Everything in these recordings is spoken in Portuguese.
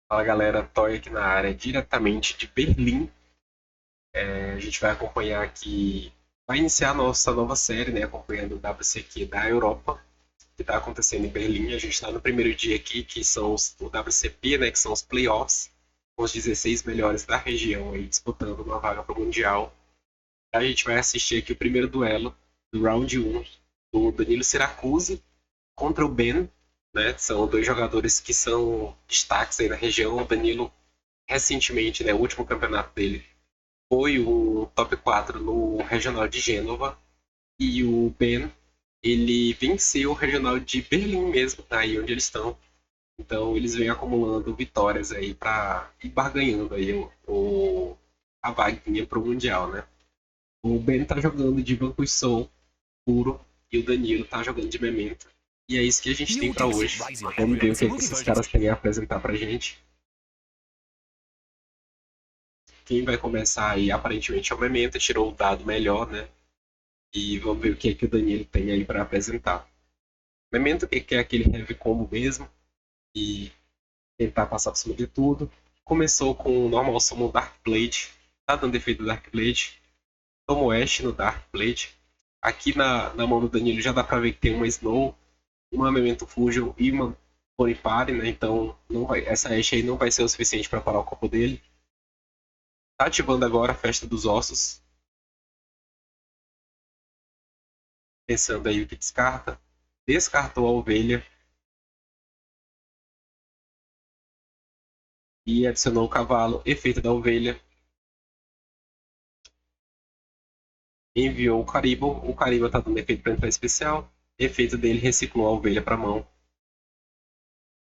Fala galera, Toy aqui na área, diretamente de Berlim. A gente vai acompanhar aqui, vai iniciar a nossa nova série, né? Acompanhando o WC aqui da Europa, que está acontecendo em Berlim. A gente está no primeiro dia aqui, que são o WCP, né? Que são os playoffs, com os 16 melhores da região aí disputando uma vaga para o Mundial. A gente vai assistir aqui o primeiro duelo do round 1 do Danilo Siracusa contra o Ben, né? São dois jogadores que são destaques aí na região. O Danilo recentemente, né, o último campeonato dele foi o top 4 no Regional de Gênova e o Ben ele venceu o Regional de Berlim mesmo, tá aí onde eles estão. Então eles vêm acumulando vitórias aí para ir barganhando aí a vaguinha pro Mundial, né? O Ben tá jogando de Vanquish Soul puro e o Danilo tá jogando de Memento. E é isso que a gente tem New para DBC hoje. Rising Vamos Heavy ver o que, Fantasy é que Movie esses Versions. caras têm a apresentar pra gente. Quem vai começar aí aparentemente é o Memento, tirou o dado melhor, né? E vamos ver o que é que o Danilo tem aí para apresentar. Memento que é aquele heavy combo mesmo e tentar passar por cima de tudo. Começou com o normal summon Dark Blade, tá dando efeito do Dark Blade. Tomou Ash no Dark Blade. Aqui na mão do Danilo já dá pra ver que tem uma Snow, uma Memento Fusion e uma Pony Party, né? Então não vai, essa Ash aí não vai ser o suficiente para parar o combo dele. Tá ativando agora a Festa dos Ossos, pensando aí o que descarta. Descartou a ovelha e adicionou o cavalo, efeito da ovelha. Enviou o Caribo tá dando efeito para entrar especial. Efeito dele reciclou a ovelha para mão.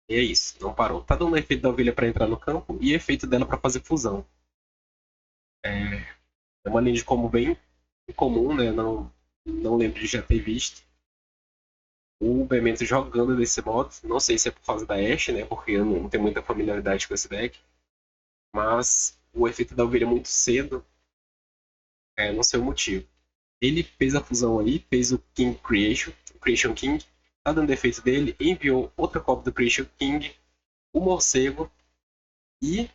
E é isso, não parou. Tá dando efeito da ovelha para entrar no campo e efeito dela para fazer fusão. É uma linha de combo bem comum, né? Não lembro de já ter visto. O Bemento jogando desse modo, não sei se é por causa da Ashe, né? Porque eu não tenho muita familiaridade com esse deck. Mas o efeito da ovelha muito cedo, não sei o motivo. Ele fez a fusão ali, fez o King Creation, o Creation King, tá dando defeito dele, enviou outra cópia do Creation King, o morcego e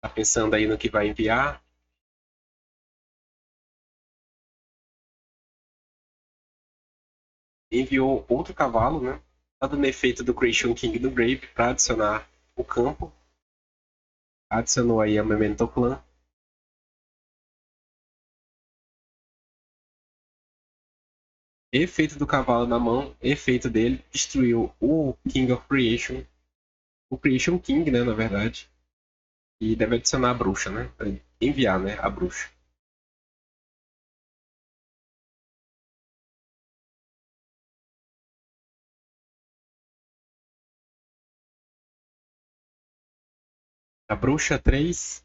tá pensando aí no que vai enviar. Enviou outro cavalo, né? Tá dando efeito do Creation King no Grave para adicionar o campo. Adicionou aí a Memento Clan. Efeito do cavalo na mão, efeito dele, destruiu o King of Creation, o Creation King, né, na verdade, e deve adicionar a bruxa, né, enviar, né, a bruxa. A bruxa 3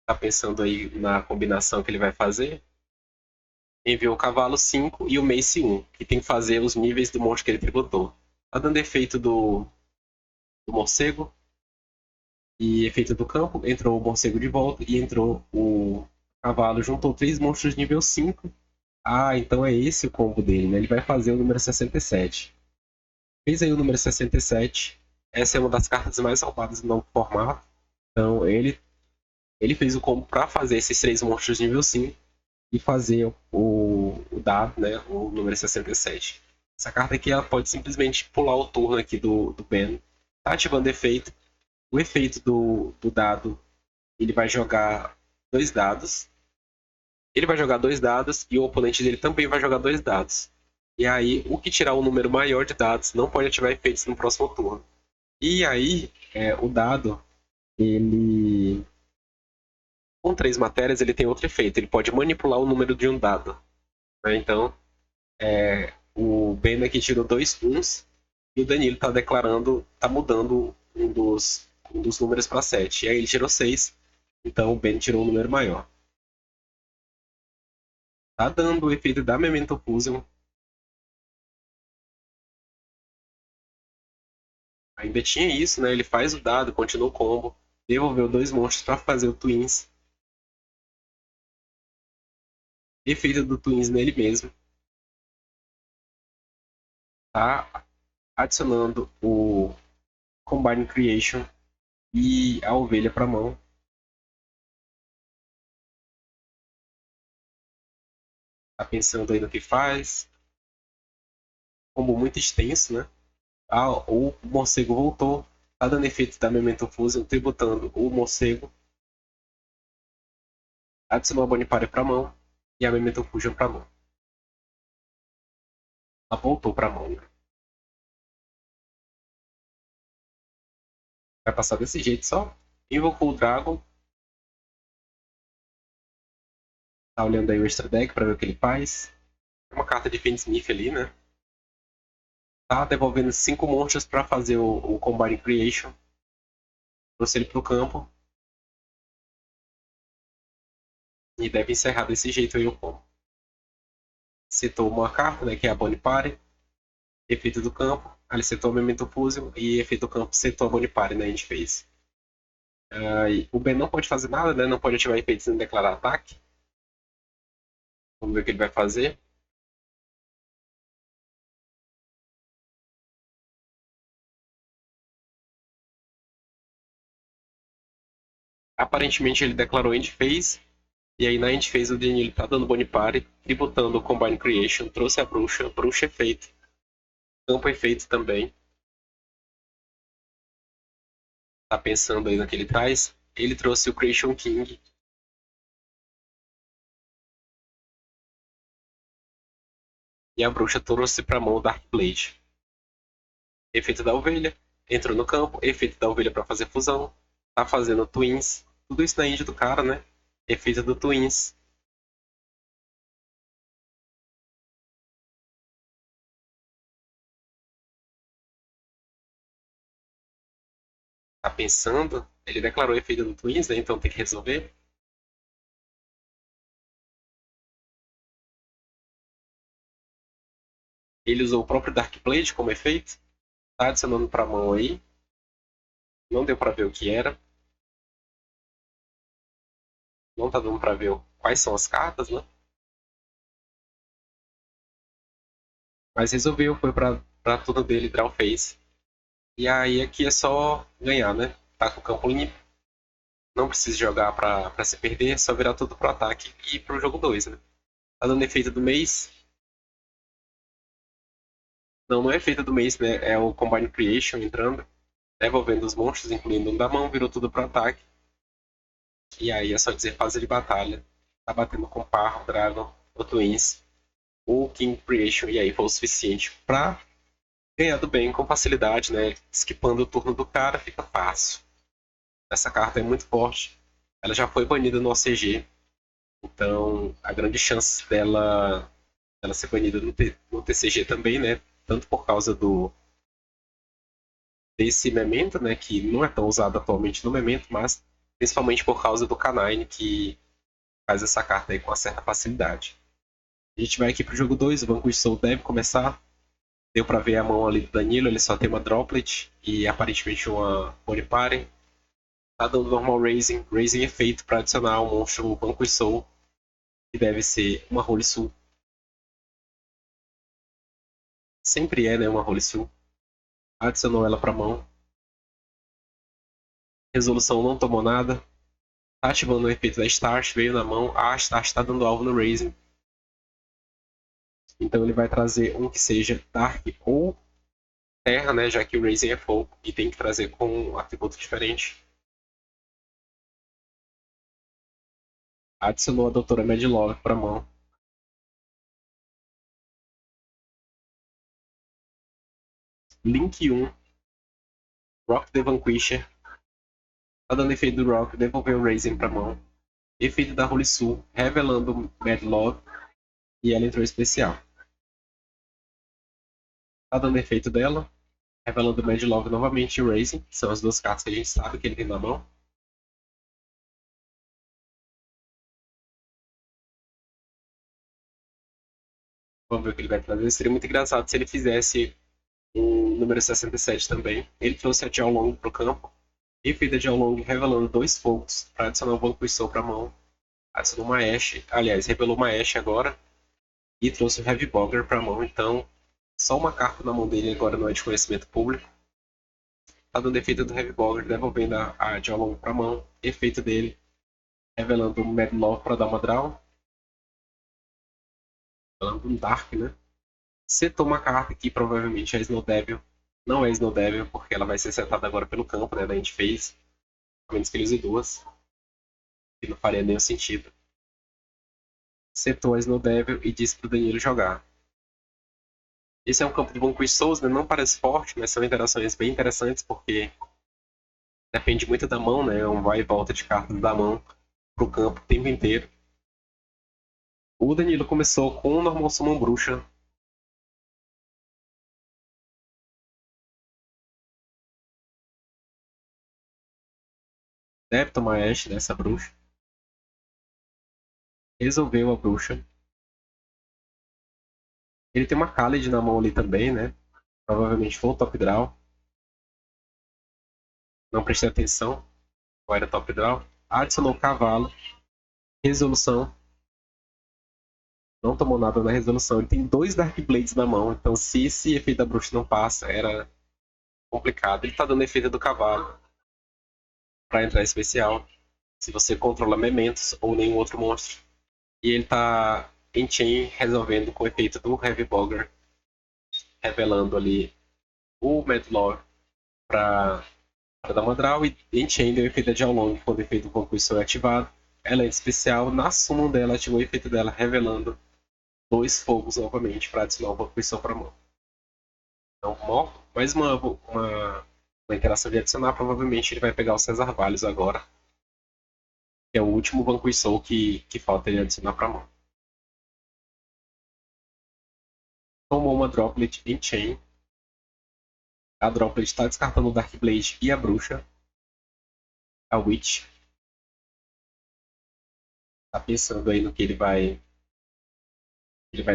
tá pensando aí na combinação que ele vai fazer. Enviou o cavalo 5 e o Mace 1, que tem que fazer os níveis do monstro que ele tributou. Tá dando efeito do morcego e efeito do campo. Entrou o morcego de volta e entrou o cavalo. Juntou 3 monstros de nível 5. Ah, então é esse o combo dele, né? Ele vai fazer o número 67. Fez aí o número 67. Essa é uma das cartas mais roubadas no novo formato. Então ele fez o combo para fazer esses 3 monstros de nível 5 e fazer o dado, né? O número 67. Essa carta aqui ela pode simplesmente pular o turno aqui do Ben. Tá ativando efeito. O efeito do dado, ele vai jogar 2 dados. Ele vai jogar 2 dados e o oponente dele também vai jogar 2 dados. E aí, o que tirar o número maior de dados não pode ativar efeitos no próximo turno. E aí, o dado, ele. Com 3 matérias, ele tem outro efeito. Ele pode manipular o número de um dado. Né? Então, o Ben aqui tirou 2 uns e o Danilo está declarando, está mudando um dos números para 7. E aí ele tirou 6, então o Ben tirou um número maior. Tá dando o efeito da Memento Fusion. Ainda tinha isso, né? Ele faz o dado, continua o combo, devolveu 2 monstros para fazer o Twins. Efeito do Twins nele mesmo. tá adicionando o Combine Creation e a ovelha para a mão. Tá pensando aí no que faz. Combo muito extenso, né? O morcego voltou. Tá dando efeito da Memento Fusion, tributando o morcego. Adicionou a Bonipare para a mão e a Memento Fusion para a mão. Ela voltou para a mão, né? Vai passar desse jeito só. Invocou o Dragon. Tá olhando aí o extra deck para ver o que ele faz. Uma carta de Fiendsmith ali, né? Tá devolvendo 5 monstros para fazer o Combine Creation. Trouxe ele pro campo. E deve encerrar desse jeito aí o combo. Setou uma carta, né? Que é a Bonipare. Efeito do campo. Aí ele setou o Memento Fusion. E efeito do campo setou a Bonipare, né? A gente fez. O Ben não pode fazer nada, né? Não pode ativar efeitos sem declarar ataque. Vamos ver o que ele vai fazer. Aparentemente ele declarou End Phase. E aí na End Phase o Danilo tá dando Bonipare. Tributando o Combine Creation. Trouxe a bruxa. Bruxa efeito. Campo efeito também. Tá pensando aí no que ele traz. Ele trouxe o Creation King. E a bruxa trouxe pra mão o Dark Blade. Efeito da ovelha. Entrou no campo. Efeito da ovelha para fazer fusão. Tá fazendo Twins. Tudo isso na End do cara, né? Efeito do Twins. Tá pensando. Ele declarou efeito do Twins, né? Então tem que resolver. Ele usou o próprio Dark Blade como efeito. Tá adicionando pra mão aí. Não deu pra ver o que era. Não tá dando pra ver quais são as cartas, né? Mas resolveu, foi pra tudo dele, Draw Face. E aí aqui é só ganhar, né? Tá com o campo limpo. Não precisa jogar pra se perder, é só virar tudo pro ataque e ir pro jogo 2, né? Tá dando efeito do mês. Não, não é efeito do mês, né? É o Combine Creation entrando, devolvendo os monstros, incluindo um da mão, virou tudo pro ataque. E aí é só dizer fase de batalha. Tá batendo com Parro, Dragon, o Twins, o King Creation, e aí foi o suficiente pra ganhar do bem com facilidade, né? Skipando o turno do cara fica fácil. Essa carta é muito forte. Ela já foi banida no OCG. Então, a grande chance dela ser banida no TCG também, né? Tanto por causa desse memento, né? Que não é tão usado atualmente no memento, mas principalmente por causa do Canine, que faz essa carta aí com uma certa facilidade. A gente vai aqui pro jogo 2, o Vanquish Soul deve começar. Deu pra ver a mão ali do Danilo, ele só tem uma Droplet e aparentemente uma Bonipare. Tá dando normal Raising. Raising é feito para adicionar um monstro Vanquish Soul, que deve ser uma Holy Soul. Sempre é, né, uma Holy Soul. Adicionou ela pra mão. Resolução não tomou nada. Tá ativando o efeito da Start, veio na mão. A Start tá dando alvo no Raising. Então ele vai trazer um que seja Dark ou Terra, né? Já que o Raising é fogo e tem que trazer com um atributo diferente. Adicionou a Doutora Medlove pra mão. Link 1. Rock the Vanquisher. Tá dando efeito do Rock, devolveu o Raising pra mão. Efeito da Holy Soul, revelando Medlove. E ela entrou especial. Tá dando efeito dela, revelando Medlove novamente e Raising. São as duas cartas que a gente sabe que ele tem na mão. Vamos ver o que ele vai trazer. Seria muito engraçado se ele fizesse um número 67 também. Ele trouxe a Jiaolong pro campo. Efeito da Jiaolong revelando dois fogos para adicionar o Vanquish Soul pra mão. Adicionou uma Ashe. Aliás, revelou uma Ashe agora. E trouxe o Heavy Bogger pra mão. Então, Só uma carta na mão dele agora não é de conhecimento público. Tá dando efeito do Heavy Bogger, devolvendo a Geolong pra mão. Efeito dele, revelando o Mad Love pra dar uma draw. Revelando um Dark, né? Setou uma carta que provavelmente é Snow Devil. Não é Snow Devil, porque ela vai ser setada agora pelo campo, né? Da gente fez. A menos que ele use duas. Que não faria nenhum sentido. Setou a Snow Devil e disse pro Danilo jogar. Esse é um campo de Vanquish Souls, né? Não parece forte, mas são interações bem interessantes, porque depende muito da mão, né? Um vai e volta de cartas da mão pro campo o tempo inteiro. O Danilo começou com o Normal Summon Bruxa. Deve tomar Ash dessa bruxa. Resolveu a bruxa. Ele tem uma Khalid na mão ali também, né? Provavelmente foi o top draw. Não prestei atenção. Qual era top draw? Adicionou o cavalo. Resolução. Não tomou nada na resolução. Ele tem 2 Dark Blades na mão. Então, se esse efeito da bruxa não passa, era complicado. Ele tá dando efeito do cavalo para entrar especial. Se você controla Mementos ou nenhum outro monstro. E ele tá em chain resolvendo com o efeito do Heavy Bogger. Revelando ali o Madlore para dar uma draw. E em chain deu o efeito da Jiaolong quando o efeito do Conquistor é ativado. Ela é especial. Na summon dela, ativou o efeito dela, revelando 2 fogos novamente para adicionar o Conquistor para mão. Então, mais uma interação de adicionar. Provavelmente ele vai pegar o César Valles agora. Que é o último Vanquish Soul que falta ele adicionar para mão. Tomou uma Droplet em Chain. A Droplet está descartando o Dark Blade e a Bruxa. A Witch. Tá pensando aí no que ele vai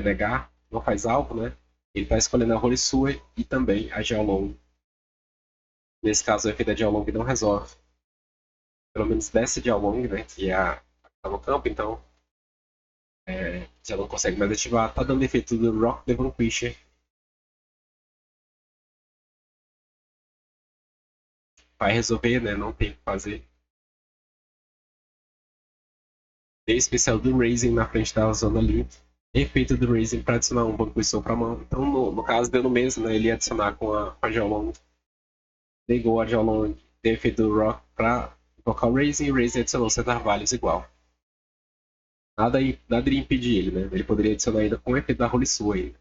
negar. Não faz algo, né? Ele está escolhendo a Holy Sue e também a Jiaolong. Nesse caso, o efeito da Jiaolong não resolve. Pelo menos dessa Jiaolong, né? Que é a que tá no campo, então já não consegue mais ativar. Tá dando efeito do Rock the Vanquisher. Vai resolver, né? Não tem o que fazer. Tem especial do Raising na frente da zona limpa. Efeito do Raising para adicionar um Vanquisher para mão. Então, no caso, deu no mesmo, né? Ele ia adicionar com a Jiaolong. Negou a Jiaolong. Deu efeito do Rock para invocar o Raising. E o Raising adicionou César Valles igual. Nada iria impedir ele, né? Ele poderia adicionar ainda com o efeito da Holy Sue ainda.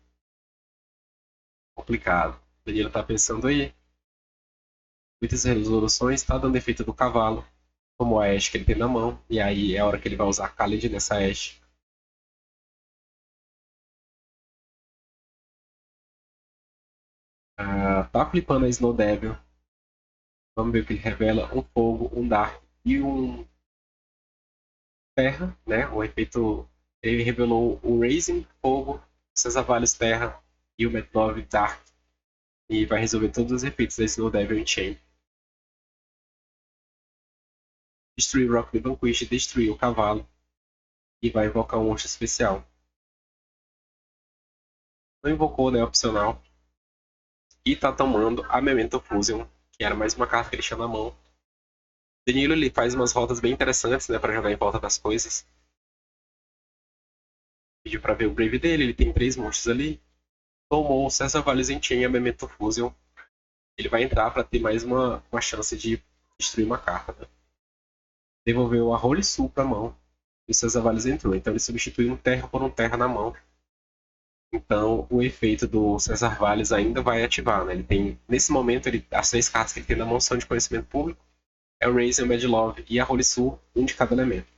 Complicado. O Danilo tá pensando aí. Muitas resoluções, tá dando efeito do cavalo. Como a Ashe que ele tem na mão. E aí é a hora que ele vai usar a Khalid nessa Ashe. Tá flipando a Snow Devil. Vamos ver o que ele revela. Um fogo, um Dark e um terra, né? O efeito. Ele revelou o Raising, fogo, César Valles, terra e o Metlove Dark. E vai resolver todos os efeitos da Snow Devil em Chain. Destruir o Rock the Vanquish, destruir o cavalo. E vai invocar um monstro especial. Não invocou, né? Opcional. E tá tomando a Memento Fusion, que era mais uma carta que ele tinha na mão. Danilo ele faz umas rotas bem interessantes, né? Pra jogar em volta das coisas. Pediu pra ver o Brave dele, ele tem 3 monstros ali. Tomou o César Valles em Chain e a Memento Fusion. Ele vai entrar para ter mais uma chance de destruir uma carta. Né? Devolveu a Holy Sul para a mão e o César Valles entrou. Então ele substituiu um terra por um terra na mão. Então o efeito do César Valles ainda vai ativar. Né? Ele tem, nesse momento, as 3 cartas que ele tem na mão são de conhecimento público. É o Razer, o Madlove e a Holy Sul, um de cada elemento.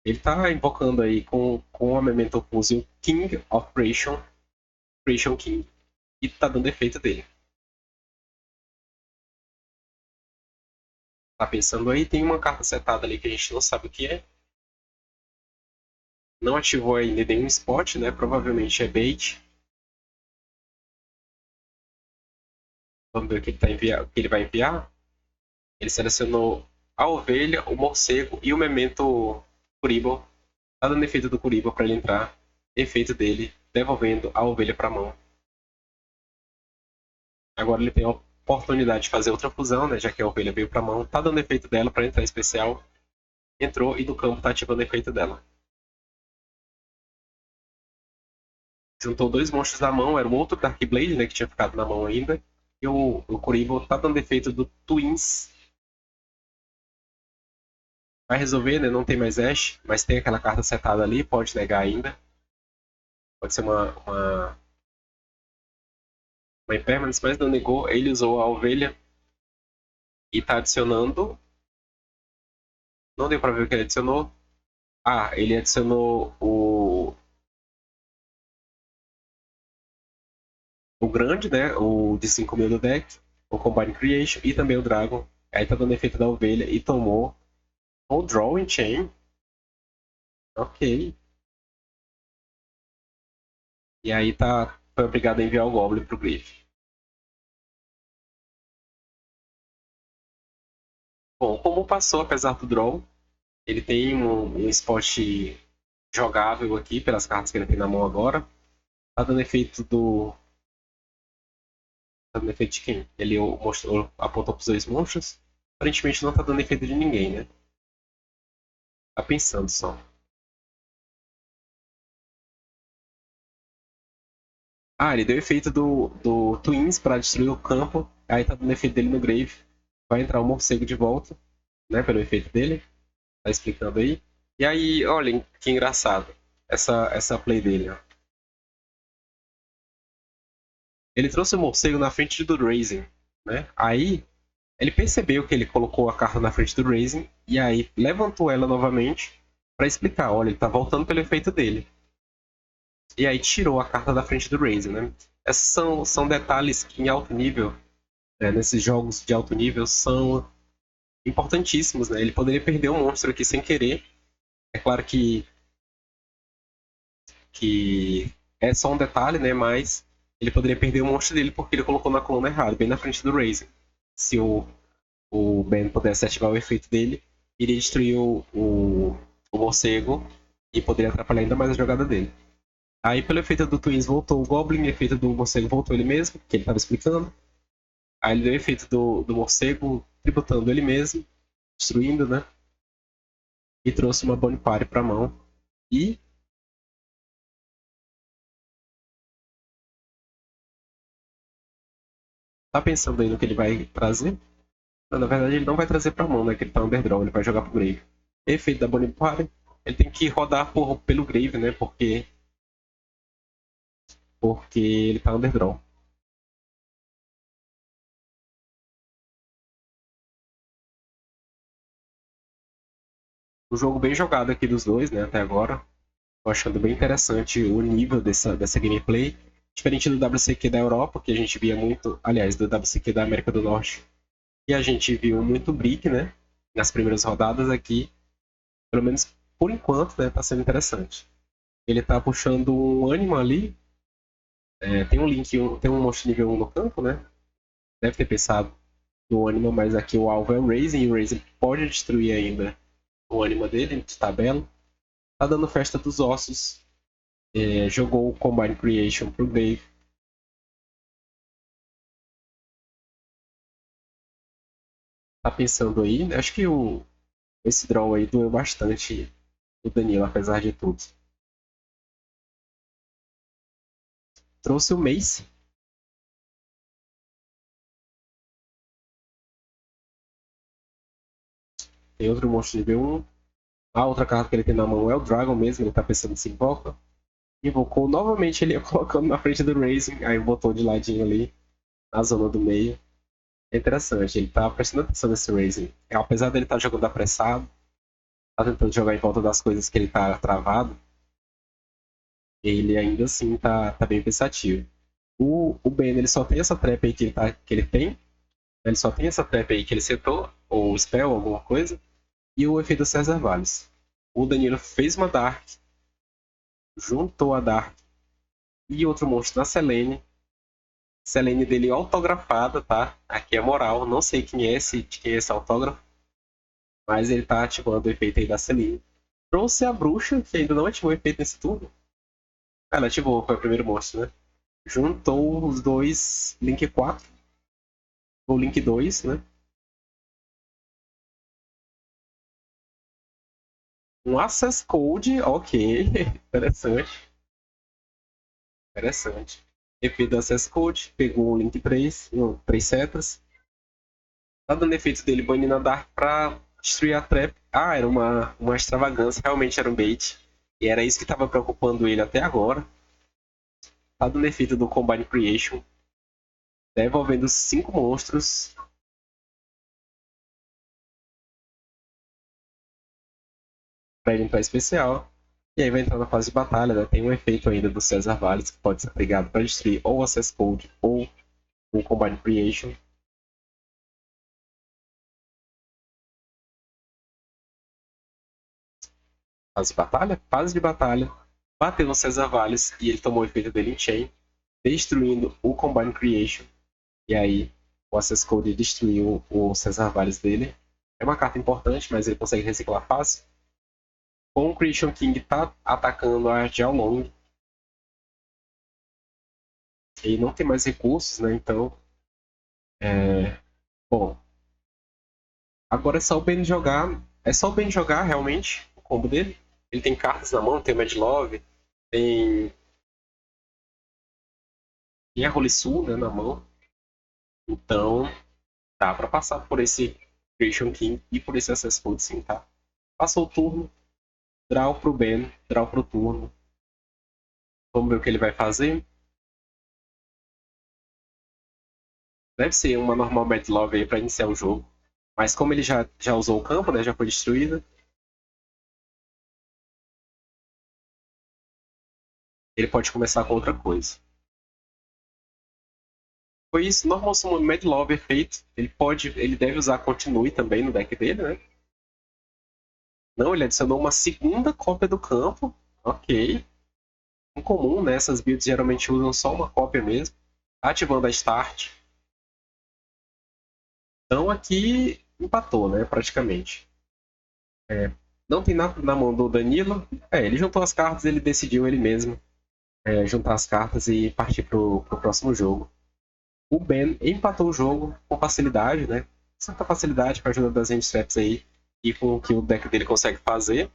Ele está invocando aí com a Memento Fusion King of Creation King. E está dando efeito dele. Tá pensando aí, tem uma carta setada ali que a gente não sabe o que é. Não ativou ainda nenhum spot, né? Provavelmente é bait. Vamos ver o que o que ele vai enviar. Ele selecionou a ovelha, o morcego e o memento Kuribo. Tá dando efeito do Kuribo para ele entrar. Efeito dele, devolvendo a ovelha para a mão. Agora ele tem a oportunidade de fazer outra fusão, né? Já que a ovelha veio pra mão. Tá dando efeito dela pra entrar especial. Entrou e do campo tá ativando o efeito dela. Juntou dois monstros da mão, era o outro Darkblade, né? Que tinha ficado na mão ainda. E o Kuribo tá dando efeito do Twins. Vai resolver, né? Não tem mais Ash, mas tem aquela carta setada ali, pode negar ainda. Pode ser uma Impermanence, mas não negou. Ele usou a ovelha e tá adicionando. Não deu pra ver o que ele adicionou. Ah, ele adicionou o grande, né? O de 5.000 do deck, o Combine Creation e também o Dragon. Aí tá dando efeito da ovelha e tomou o Drawing Chain. Ok. E aí foi obrigado a enviar o Goblin pro Griff. Bom, como passou apesar do draw, ele tem um spot jogável aqui pelas cartas que ele tem na mão agora. Tá dando efeito do. Tá dando efeito de quem? Ele mostrou, apontou pros dois monstros. Aparentemente não tá dando efeito de ninguém, né? Tá pensando só. Ah, ele deu efeito do Twins pra destruir o campo. Aí tá dando efeito dele no Grave. Vai entrar o morcego de volta, né? Pelo efeito dele. Tá explicando aí. E aí, olhem que engraçado. Essa play dele, ó. Ele trouxe o morcego na frente do Raising, né? Aí ele percebeu que ele colocou a carta na frente do Raising e aí levantou ela novamente para explicar, olha, ele tá voltando pelo efeito dele. E aí tirou a carta da frente do Raising, né? Esses são detalhes que em alto nível, né, nesses jogos de alto nível, são importantíssimos, né? Ele poderia perder um monstro aqui sem querer. É claro que é só um detalhe, né? Mas ele poderia perder o monstro dele porque ele colocou na coluna errada, bem na frente do Raising. Se o Ben pudesse ativar o efeito dele, iria destruir o morcego e poderia atrapalhar ainda mais a jogada dele. Aí, pelo efeito do Twins, voltou o Goblin, o efeito do morcego voltou ele mesmo, que ele estava explicando. Aí ele deu o efeito do morcego, tributando ele mesmo, destruindo, né? E trouxe uma Bone Party pra mão. E tá pensando aí no que ele vai trazer? Não, na verdade, ele não vai trazer pra mão, né? Que ele tá underdraw, ele vai jogar pro Grave. Efeito da Bone Party, ele tem que rodar pelo Grave, né? Porque ele tá underdraw. Um jogo bem jogado aqui dos dois, né, até agora. Tô achando bem interessante o nível dessa gameplay. Diferente do WCQ da Europa, que a gente via muito, aliás, do WCQ da América do Norte, e a gente viu muito Brick, né, nas primeiras rodadas aqui. Pelo menos por enquanto, né, tá sendo interessante. Ele tá puxando um Anima ali, tem um link, tem um monstro nível 1 no campo, né? Deve ter pensado no Anima, mas aqui o alvo é o Razen, e o Razen pode destruir ainda o Anima dele de tabela. Tá dando festa dos ossos. Jogou o Combine Creation pro Dave. Tá pensando aí, né? Acho que esse draw aí doeu bastante o Danilo, apesar de tudo. Trouxe o Mace. Tem outro monstro de nível 1. A outra carta que ele tem na mão é o Dragon mesmo, ele tá pensando em se invoca. Invocou novamente, ele ia colocando na frente do Racing, aí botou de ladinho ali, na zona do meio. É interessante, ele tá prestando atenção nesse Racing. Apesar dele estar jogando apressado, tá tentando jogar em volta das coisas que ele tá travado, ele ainda assim tá bem pensativo. O Ben, ele só tem essa trap aí que ele tem, ele só tem essa trap aí que ele setou, ou spell, alguma coisa, e o efeito César Valles. O Danilo fez uma Dark, juntou a Dark e outro monstro na Selene. Selene dele autografada, tá? Aqui é moral, não sei de quem é esse autógrafo, mas ele tá ativando o efeito aí da Selene. Trouxe a bruxa, que ainda não ativou o efeito nesse turno. Ela ativou, foi o primeiro monstro, né? Juntou os dois Link 4 O Link 2, né? Um Access Code, ok. Interessante. Interessante. Efeito do Access Code, pegou o Link 3, não, 3 setas. Tá dando efeito dele banindo a Dark pra destruir a Trap. Ah, era uma extravagância, realmente era um bait. E era isso que tava preocupando ele até agora. Tá dando efeito do Combine Creation. Devolvendo 5 monstros. Pra ele entrar especial. E aí vai entrar na fase de batalha, né? Tem um efeito ainda do Cesar Valles que pode ser aplicado para destruir ou o Access Code ou o Combine Creation. Fase de batalha? Fase de batalha. Bateu no Cesar Valles e ele tomou o efeito dele em Chain, destruindo o Combine Creation. E aí o Access Code destruiu o Cesar Valles dele. É uma carta importante, mas ele consegue reciclar fácil. Com o Creation King tá atacando a Jiao Long. E não tem mais recursos, né? Então. Bom. Agora é só o Ben jogar. É só o Ben jogar realmente o combo dele. Ele tem cartas na mão, tem Mad Love, tem. Tem a Rolisu, né, na mão. Então, dá pra passar por esse Creation King e por esse Access Code sim, tá? Passou o turno, draw pro Ben, draw pro turno. Vamos ver o que ele vai fazer. Deve ser uma normal Mad Love aí pra iniciar o jogo. Mas como ele já usou o campo, né, já foi destruído, ele pode começar com outra coisa. Foi isso, normal summon Mad Love é feito. Ele deve usar Continue também no deck dele, né? Não, ele adicionou uma segunda cópia do campo. Ok. Incomum, né? Essas builds geralmente usam só uma cópia mesmo. Ativando a Start. Então aqui empatou, né? Praticamente. Não tem nada na mão do Danilo. Ele juntou as cartas, ele decidiu ele mesmo juntar as cartas e partir pro próximo jogo. O Ben empatou o jogo com facilidade, né? Certa facilidade com a ajuda das handstraps aí e com o que o deck dele consegue fazer.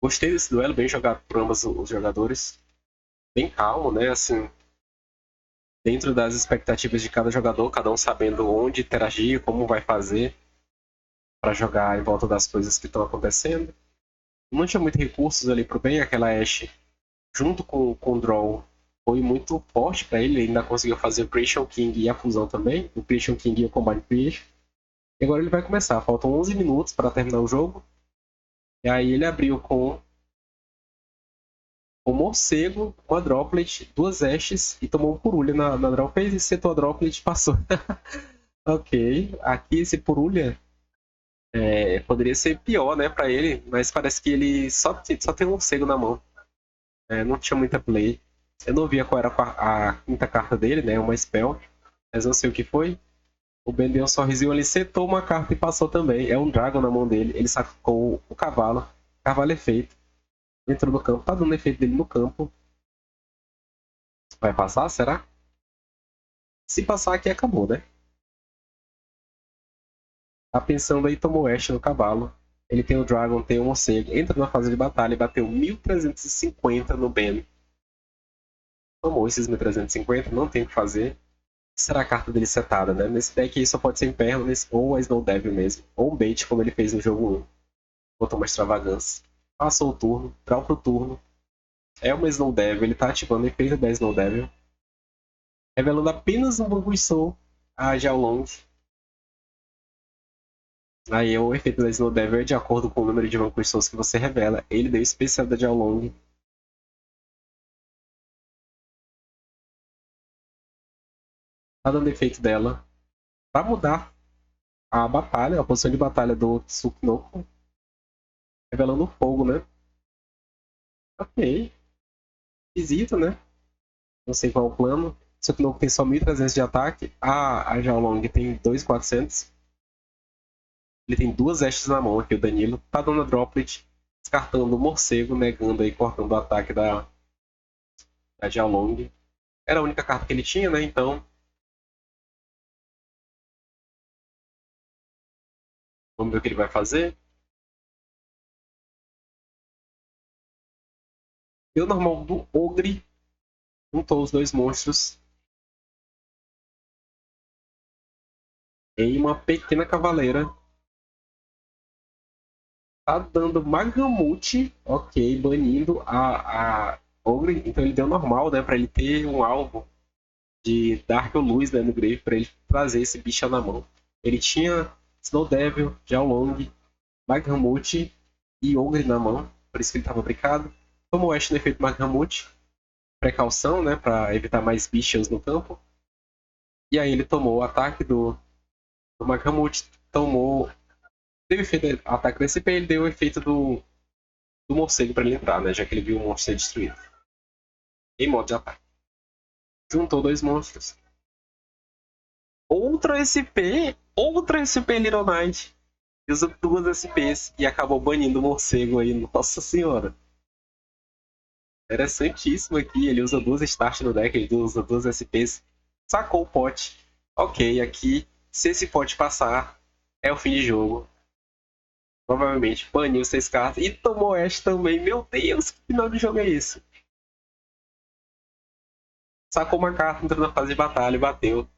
Gostei desse duelo, bem jogado por ambos os jogadores. Bem calmo, né? Assim, dentro das expectativas de cada jogador, cada um sabendo onde interagir, como vai fazer para jogar em volta das coisas que estão acontecendo. Não tinha muitos recursos ali pro bem, aquela Ashe junto com o Draw foi muito forte para ele, ele ainda conseguiu fazer o Creation King e a fusão também, o Creation King e o Combine Creation. E agora ele vai começar, faltam 11 minutos para terminar o jogo. E aí ele abriu com o Morcego, uma Droplet, duas Ashes e tomou um Purulha na Draw Phase e setou a Droplet e passou. Ok, aqui esse Purulha poderia ser pior, né, para ele, mas parece que ele só tem um Morcego na mão. Não tinha muita play. Eu não via qual era a quinta carta dele, né, uma Spell, mas não sei o que foi. O Ben deu um sorrisinho ali, setou uma carta e passou também. É um Dragon na mão dele, ele sacou o cavalo. Cavalo efeito. Entrou no campo, tá dando efeito dele no campo. Vai passar, será? Se passar aqui, acabou, né? Tá pensando aí, tomou Ash no cavalo. Ele tem o Dragon, tem o Morcego. Entra na fase de batalha e bateu 1350 no Ben. Tomou esses 1350, não tem o que fazer. Será a carta dele setada, né? Nesse deck aí só pode ser Impermanence ou a Snow Devil mesmo. Ou um bait, como ele fez no jogo 1. Botou uma extravagância. Passou o turno, draw pro turno. É uma Snow Devil, ele tá ativando o efeito da Snow Devil. Revelando apenas um Vanquish Soul a Jiaolong. Aí o efeito da Snow Devil é de acordo com o número de Vanquish Souls que você revela. Ele deu especial da Jiaolong. Tá dando efeito dela. Pra mudar a batalha, a posição de batalha do Tsukinoko. Revelando fogo, né? Ok. Esquisito, né? Não sei qual é o plano. Tsukinoko tem só 1300 de ataque. A Jiaolong tem 2400. Ele tem duas Ashes na mão aqui, o Danilo. Tá dando a Droplet. Descartando o Morcego, negando aí, cortando o ataque da Jiaolong. Era a única carta que ele tinha, né? Então Vamos ver o que ele vai fazer. Deu normal do Ogre. Juntou os dois monstros em uma pequena cavaleira. Tá dando Magamute. Ok, banindo a Ogre. Então ele deu normal, né? Pra ele ter um alvo de Dark ou Luz, né, no Grave. Pra ele trazer esse bicho na mão. Ele tinha Snow Devil, Jiaolong, Magamute e Ogre na mão. Por isso que ele tava brincado. Tomou Ash no efeito Magamute. Precaução, né? Pra evitar mais bichos no campo. E aí ele tomou o ataque do Magamute. Tomou. Teve efeito ataque desse SP, ele deu o efeito do morcego para ele entrar, né? Já que ele viu o monstro ser destruído. Em modo de ataque. Juntou dois monstros. Outra SP Little Knight. Usa duas SPs e acabou banindo o morcego aí. Nossa senhora. Interessantíssimo aqui. Ele usa duas start no deck, ele usa duas SPs. Sacou o pote. Ok, aqui, se esse pote passar, é o fim de jogo. Provavelmente baniu 6 cartas e tomou Ash também. Meu Deus, que final de jogo é isso? Sacou uma carta, entrou na fase de batalha, bateu.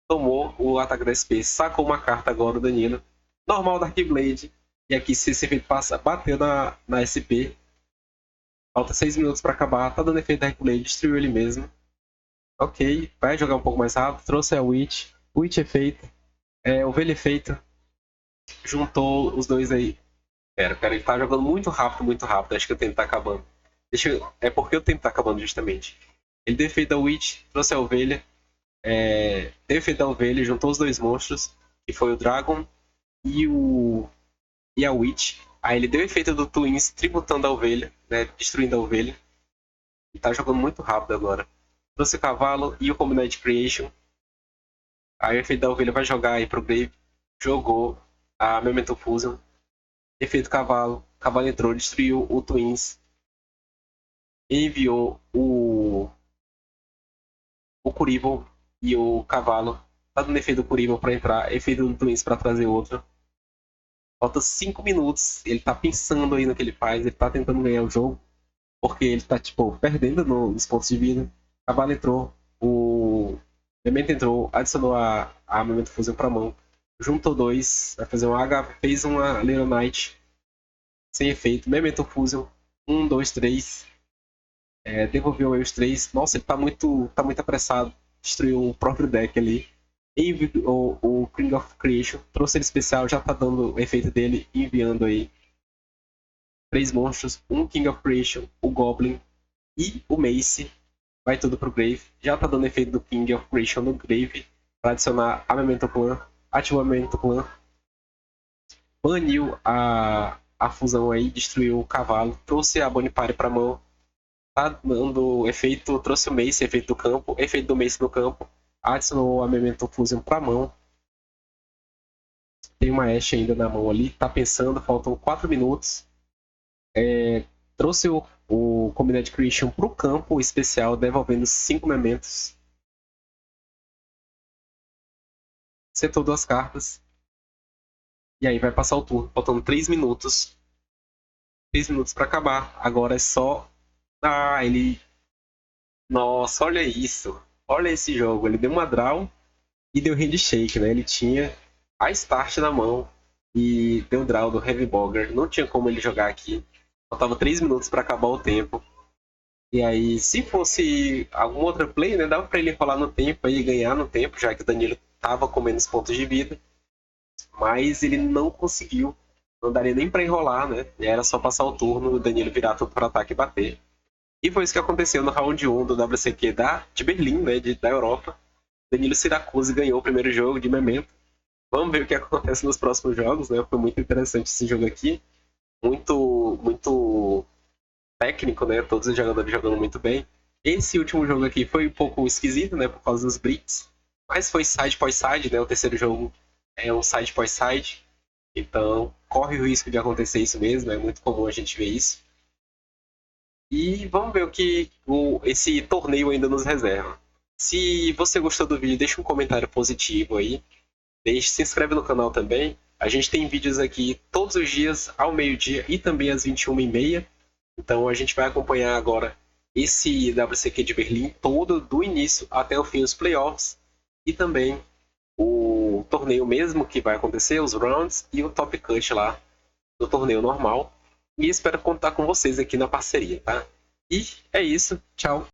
Tomou o ataque da SP, sacou uma carta agora o Danilo. Normal Dark Blade. E aqui, se esse efeito passa, bateu na SP. Falta 6 minutos para acabar. Tá dando efeito Dark Blade, destruiu ele mesmo. Ok, vai jogar um pouco mais rápido. Trouxe a Witch. Witch efeito. Ovelha efeito. Juntou os dois aí. Pera, ele tá jogando muito rápido, muito rápido. Acho que o tempo tá acabando. É porque o tempo tá acabando, justamente. Ele deu efeito da Witch, trouxe a ovelha. Deu efeito da ovelha, juntou os dois monstros, que foi o Dragon e a Witch. Aí ele deu efeito do Twins, tributando a ovelha, né, destruindo a ovelha. E tá jogando muito rápido agora. Trouxe o cavalo e o Combined Creation. Aí o efeito da ovelha vai jogar aí pro Grave. Jogou a Memento Fusion. Efeito cavalo. Cavalo entrou, destruiu o Twins. Enviou o Kuriboh e o cavalo. Tá dando efeito do Kuriboh pra entrar. Efeito do Twins pra trazer outro. Falta 5 minutos. Ele tá pensando aí no que ele faz. Ele tá tentando ganhar o jogo. Porque ele tá, tipo, perdendo nos pontos de vida. O cavalo entrou. O Memento entrou. Adicionou a Memento Fusion pra mão. Juntou dois. Vai fazer um H. Fez uma Little Knight. Sem efeito. Memento Fusion. 1, 2, 3. Devolveu aí os 3. Nossa, ele tá muito apressado. Destruiu o próprio deck ali. Enviou o King of Creation. Trouxe ele especial. Já tá dando o efeito dele. Enviando aí 3 monstros. Um King of Creation. O Goblin. E o Mace. Vai tudo pro Grave. Já tá dando efeito do King of Creation no Grave. Para adicionar a Memento Clan. Ativou a Memento Clan. Baniu a fusão aí. Destruiu o cavalo. Trouxe a Bonipare pra mão. Tá dando efeito. Trouxe o Mace, efeito do campo. Efeito do Mace no campo. Adicionou a Memento Fusion pra mão. Tem uma Ashe ainda na mão ali. Tá pensando. Faltam 4 minutos. Trouxe o Combined Creation pro campo especial, devolvendo 5 mementos. Setou 2 cartas. E aí vai passar o turno. Faltando 3 minutos. 3 minutos pra acabar. Agora é só... ele... Nossa, olha isso. Olha esse jogo. Ele deu uma draw e deu handshake, né? Ele tinha a start na mão e deu draw do Heavy Bogger. Não tinha como ele jogar aqui. Faltava 3 minutos para acabar o tempo. E aí, se fosse alguma outra play, né, dava para ele enrolar no tempo e ganhar no tempo, já que o Danilo tava com menos pontos de vida. Mas ele não conseguiu. Não daria nem para enrolar, né? E era só passar o turno, o Danilo virar tudo para ataque e bater. E foi isso que aconteceu no round 1 do WCQ de Berlim, né, da Europa. Danilo Siracusa ganhou o primeiro jogo de Memento. Vamos ver o que acontece nos próximos jogos, né? Foi muito interessante esse jogo aqui. Muito técnico, né? Todos os jogadores jogando muito bem. Esse último jogo aqui foi um pouco esquisito, né? Por causa dos Blitz. Mas foi side pós side, né? O terceiro jogo é um side pós side. Então, corre o risco de acontecer isso mesmo. É muito comum a gente ver isso. E vamos ver o que esse torneio ainda nos reserva. Se você gostou do vídeo, deixa um comentário positivo aí. Se inscreve no canal também. A gente tem vídeos aqui todos os dias ao meio-dia e também às 21h30. Então a gente vai acompanhar agora esse WCQ de Berlim todo, do início até o fim, os playoffs, e também o torneio mesmo que vai acontecer, os rounds e o top cut lá do torneio normal. E espero contar com vocês aqui na parceria, tá? E é isso, tchau!